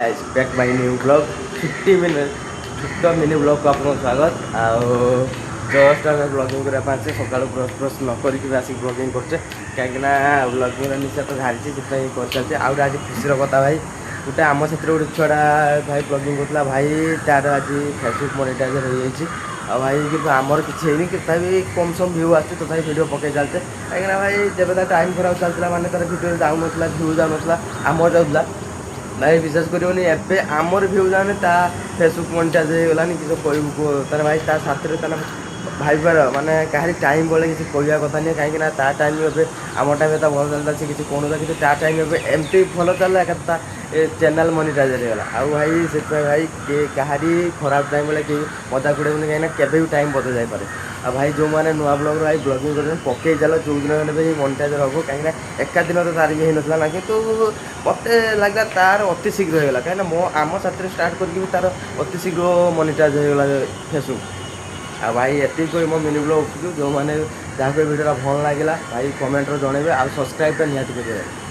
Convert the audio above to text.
Back my new blog 50 minute छोट mini blog को आपको स्वागत आउ जस्ट आम ब्लगिंग करने सका ब्रश ब्रश न करके आसिक ब्लगिंग करचे कहीं ब्लगिंग निशा तो झाड़ी से कर चलते आज खुशी कथा भाई गोटे आम से गोटे छुआ भाई ब्लगिंग करता भाई तार आज फेसबुक मोनेटाइजर हो जाए भाई कि आमर किसी है तथापि कम सम भ्यू आसते तथा वीडियो पकई चलते कहीं भाई जब टाइम खराब चलता मैंने तार वीडियो जाऊन भ्यू जाऊन आमर जाऊला भाई विश्वास करनी एवं आमर भ्यू जाने फेसबुक मोनेटाइज हो गलानी कि कहू तार भाई ता साथ भाईबार माने कहीं टाइम बोले किसी कहवा कथा नहीं कहीं टाइम आम टाइम भल चलता से किसी कहूना कि टाइम एमती भल चलला एक चैनल मोनेटाइज होगा आउ भाई से भाई कहारी खराब टाइम बोले कि मजाक उड़े कहीं केवे भी टाइम बदल जापे आ भाई जो मैंने नुआ ब्लॉग भाई ब्लगिंग कर पकई चल जो दिन भी मोनेटाइज हम कहीं एका दिन तो तार भी होना ना कि मत लगे तार अति शीघ्र होगा कहीं मो आम साथ स्टार्ट करके तार अति शीघ्र मोनेटाइज होगा फेसबुक आ भाई एति कोई मो मिनी ब्लॉग जो मैंने जहाँ वीडियो भल लगे भाई कमेंट जनइबे आ सब्सक्राइब निहाती करेंगे।